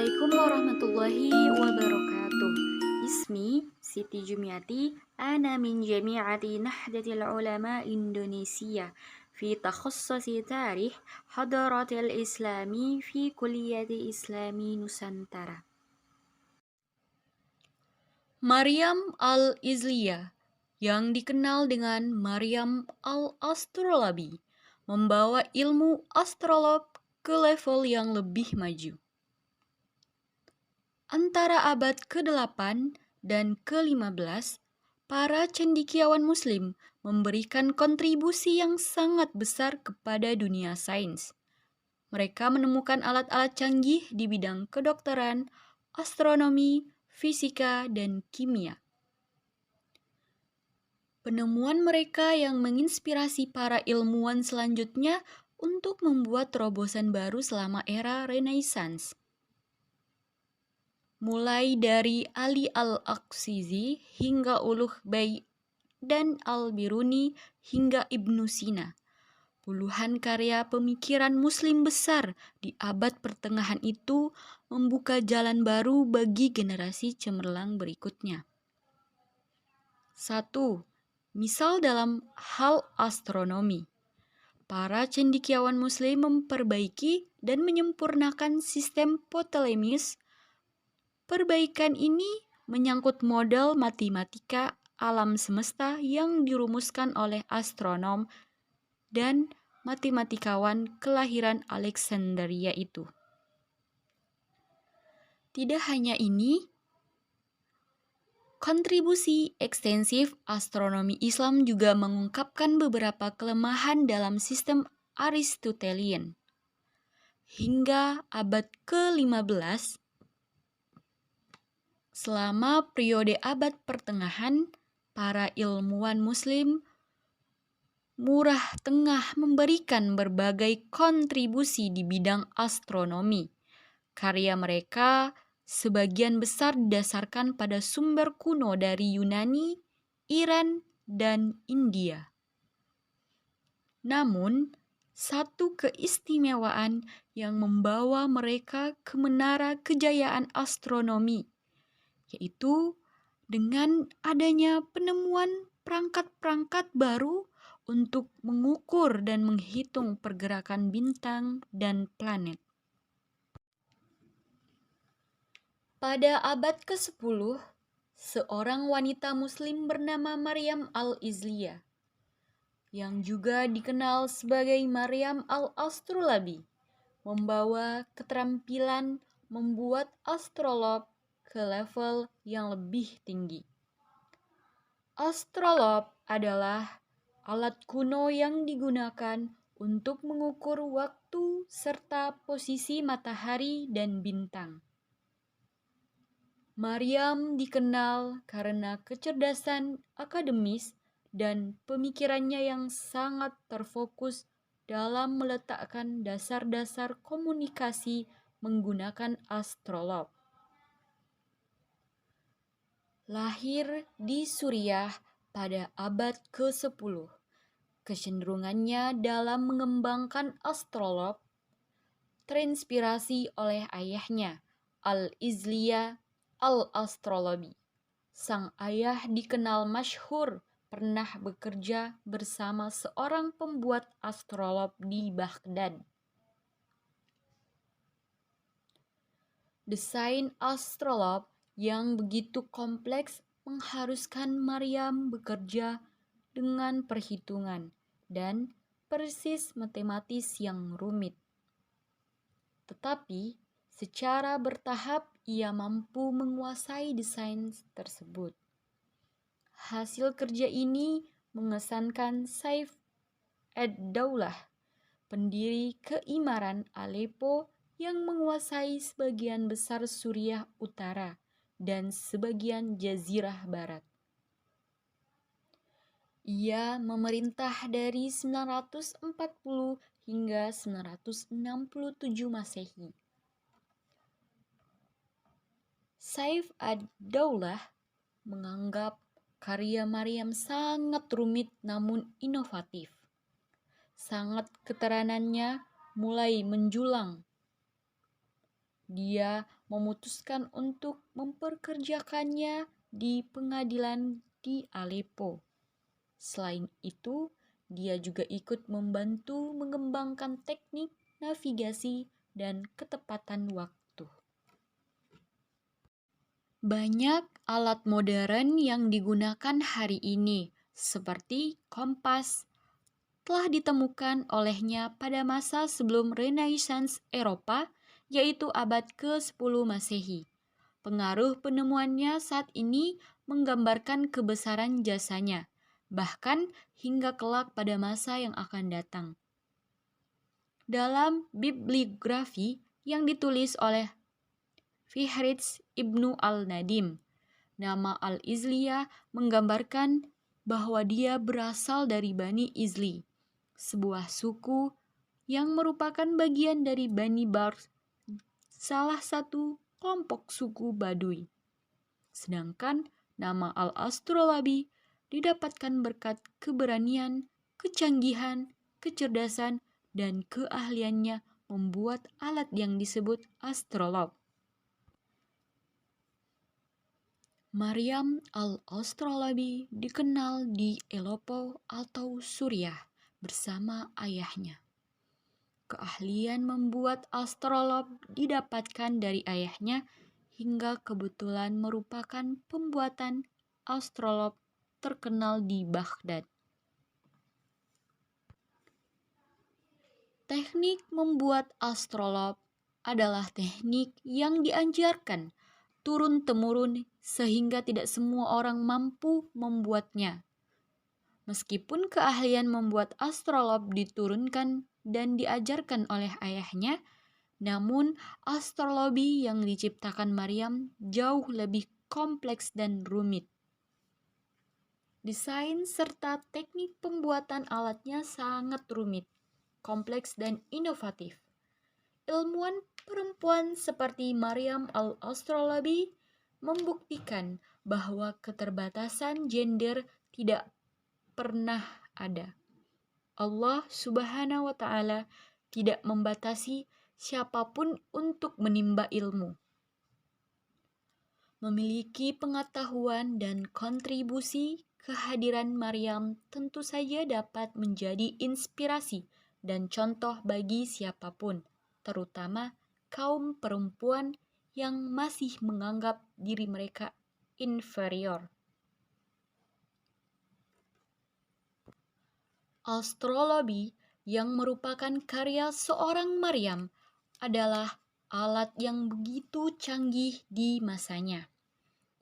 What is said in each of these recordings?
Assalamualaikum warahmatullahi wabarakatuh. Ismi Siti Jumiati, ana min jami'ati Nahdatil Ulama Indonesia fi takhassusi tarikh hadaratil islami fi kulliyati islami Nusantara. Maryam al-Izliyah, yang dikenal dengan Maryam al-Astrolabi, membawa ilmu astrolog ke level yang lebih maju. Antara abad ke-8 dan ke-15, para cendekiawan muslim memberikan kontribusi yang sangat besar kepada dunia sains. Mereka menemukan alat-alat canggih di bidang kedokteran, astronomi, fisika, dan kimia. Penemuan mereka yang menginspirasi para ilmuwan selanjutnya untuk membuat terobosan baru selama era Renaissance. Mulai dari Ali al-Aqsizi hingga Uluh Bai dan Al-Biruni hingga Ibnu Sina. Puluhan karya pemikiran muslim besar di abad pertengahan itu membuka jalan baru bagi generasi cemerlang berikutnya. 1. Misal dalam hal astronomi. Para cendekiawan muslim memperbaiki dan menyempurnakan sistem Ptolemies. Perbaikan ini menyangkut model matematika alam semesta yang dirumuskan oleh astronom dan matematikawan kelahiran Alexandria itu. Tidak hanya ini, kontribusi ekstensif astronomi Islam juga mengungkapkan beberapa kelemahan dalam sistem Aristotelian. Hingga abad ke-15, selama periode abad pertengahan, para ilmuwan muslim murah tengah memberikan berbagai kontribusi di bidang astronomi. Karya mereka sebagian besar didasarkan pada sumber kuno dari Yunani, Iran, dan India. Namun, satu keistimewaan yang membawa mereka ke menara kejayaan astronomi, yaitu dengan adanya penemuan perangkat-perangkat baru untuk mengukur dan menghitung pergerakan bintang dan planet. Pada abad ke-10, seorang wanita muslim bernama Maryam al-Izliyah, yang juga dikenal sebagai Maryam al-Astrolabi, membawa keterampilan membuat astrolab ke level yang lebih tinggi. Astrolab adalah alat kuno yang digunakan untuk mengukur waktu serta posisi matahari dan bintang. Maryam dikenal karena kecerdasan akademis dan pemikirannya yang sangat terfokus dalam meletakkan dasar-dasar komunikasi menggunakan astrolab. Lahir di Suriah pada abad ke-10, kecenderungannya dalam mengembangkan astrolab terinspirasi oleh ayahnya, Al-Izliyah al-Astrolabi. Sang ayah dikenal masyhur pernah bekerja bersama seorang pembuat astrolab di Baghdad. Desain astrolab yang begitu kompleks mengharuskan Maryam bekerja dengan perhitungan dan persis matematis yang rumit. Tetapi, secara bertahap ia mampu menguasai desain tersebut. Hasil kerja ini mengesankan Saif ad-Daulah, pendiri keimaran Aleppo yang menguasai sebagian besar Suriah Utara dan sebagian Jazirah Barat. Ia memerintah dari 940 hingga 967 Masehi. Saif ad-Daulah menganggap karya Maryam sangat rumit namun inovatif. Sangat keterangannya mulai menjulang. Dia memutuskan untuk memperkerjakannya di pengadilan di Aleppo. Selain itu, dia juga ikut membantu mengembangkan teknik navigasi dan ketepatan waktu. Banyak alat modern yang digunakan hari ini, seperti kompas, telah ditemukan olehnya pada masa sebelum Renaissance Eropa, yaitu abad ke-10 Masehi. Pengaruh penemuannya saat ini menggambarkan kebesaran jasanya, bahkan hingga kelak pada masa yang akan datang. Dalam bibliografi yang ditulis oleh Fihritz Ibnu al-Nadim, nama Al-Izliyah menggambarkan bahwa dia berasal dari Bani Izli, sebuah suku yang merupakan bagian dari Bani Bars, salah satu kelompok suku Baduy. Sedangkan nama Al-Astrolabi didapatkan berkat keberanian, kecanggihan, kecerdasan, dan keahliannya membuat alat yang disebut astrolab. Maryam al-Astrolabi dikenal di Aleppo atau Suriah bersama ayahnya. Keahlian membuat astrolab didapatkan dari ayahnya hingga kebetulan merupakan pembuatan astrolab terkenal di Baghdad. Teknik membuat astrolab adalah teknik yang diajarkan turun-temurun sehingga tidak semua orang mampu membuatnya. Meskipun keahlian membuat astrolab diturunkan dan diajarkan oleh ayahnya, namun astrologi yang diciptakan Maryam jauh lebih kompleks dan rumit. Desain serta teknik pembuatan alatnya sangat rumit, kompleks dan inovatif. Ilmuwan perempuan seperti Maryam al-Astrolabi membuktikan bahwa keterbatasan gender tidak pernah ada. Allah Subhanahu wa Ta'ala tidak membatasi siapapun untuk menimba ilmu. Memiliki pengetahuan dan kontribusi, kehadiran Maryam tentu saja dapat menjadi inspirasi dan contoh bagi siapapun, terutama kaum perempuan yang masih menganggap diri mereka inferior. Astrologi yang merupakan karya seorang Maryam adalah alat yang begitu canggih di masanya.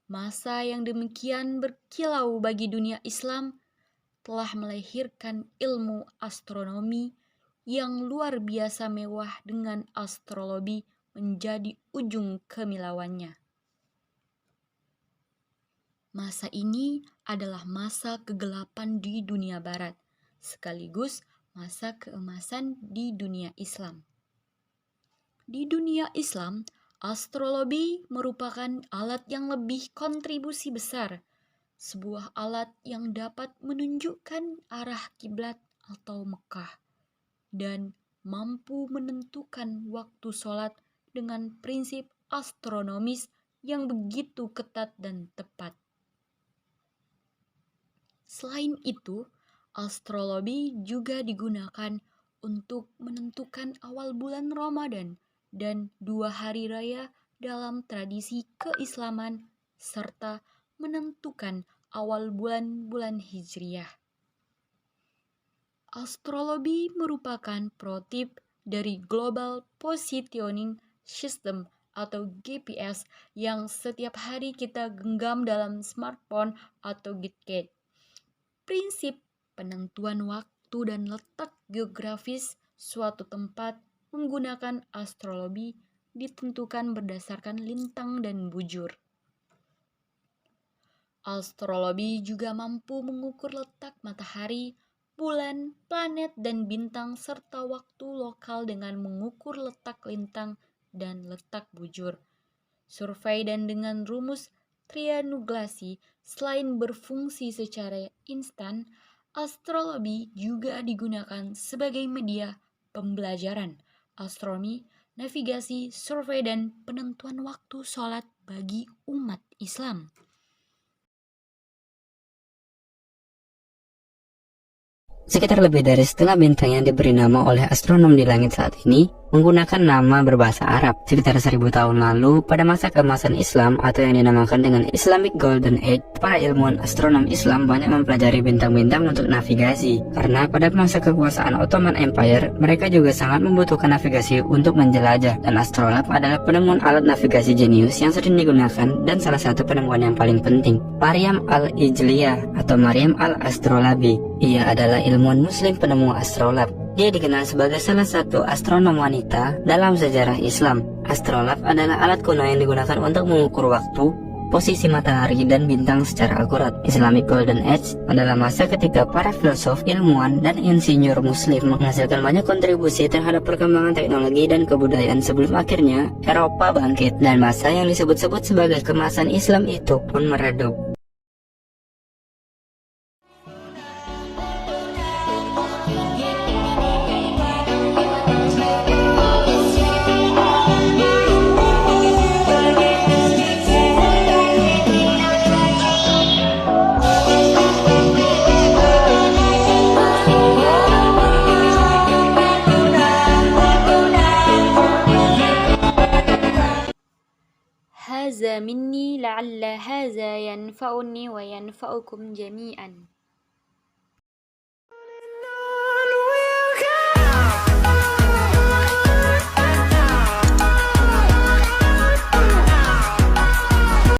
Masa yang demikian berkilau bagi dunia Islam telah melahirkan ilmu astronomi yang luar biasa mewah dengan astrologi menjadi ujung kemilauannya. Masa ini adalah masa kegelapan di dunia barat, sekaligus masa keemasan di dunia Islam. Di dunia Islam, astrologi merupakan alat yang lebih kontribusi besar, sebuah alat yang dapat menunjukkan arah kiblat atau Mekah dan mampu menentukan waktu sholat dengan prinsip astronomis yang begitu ketat dan tepat. Selain itu, astrologi juga digunakan untuk menentukan awal bulan Ramadan dan 2 hari raya dalam tradisi keislaman serta menentukan awal bulan-bulan Hijriah. Astrologi merupakan protip dari Global Positioning System atau GPS yang setiap hari kita genggam dalam smartphone atau gadget. Prinsip penentuan waktu dan letak geografis suatu tempat menggunakan astrologi ditentukan berdasarkan lintang dan bujur. Astrologi juga mampu mengukur letak matahari, bulan, planet, dan bintang serta waktu lokal dengan mengukur letak lintang dan letak bujur. Survei dan dengan rumus triangulasi selain berfungsi secara instan, astrologi juga digunakan sebagai media pembelajaran astronomi navigasi, survei, dan penentuan waktu sholat bagi umat Islam. Sekitar lebih dari setengah bintang yang diberi nama oleh astronom di langit saat ini menggunakan nama berbahasa Arab. Sekitar 1000 tahun lalu, pada masa keemasan Islam atau yang dinamakan dengan Islamic Golden Age, para ilmuwan astronom Islam banyak mempelajari bintang-bintang untuk navigasi. Karena pada masa kekuasaan Ottoman Empire, mereka juga sangat membutuhkan navigasi untuk menjelajah, dan astrolab adalah penemuan alat navigasi jenius yang sering digunakan dan salah satu penemuan yang paling penting. Maryam al-Ijliyah atau Maryam al-Astrolabi. Ia adalah ilmuwan muslim penemu astrolab. Dia dikenal sebagai salah satu astronom wanita dalam sejarah Islam. Astrolab adalah alat kuno yang digunakan untuk mengukur waktu, posisi matahari, dan bintang secara akurat. Islamic Golden Age adalah masa ketika para filosof, ilmuwan, dan insinyur muslim menghasilkan banyak kontribusi terhadap perkembangan teknologi dan kebudayaan sebelum akhirnya Eropa bangkit, dan masa yang disebut-sebut sebagai keemasan Islam itu pun meredup. هذا مني لعل هذا ينفعني وينفعكم جميعا.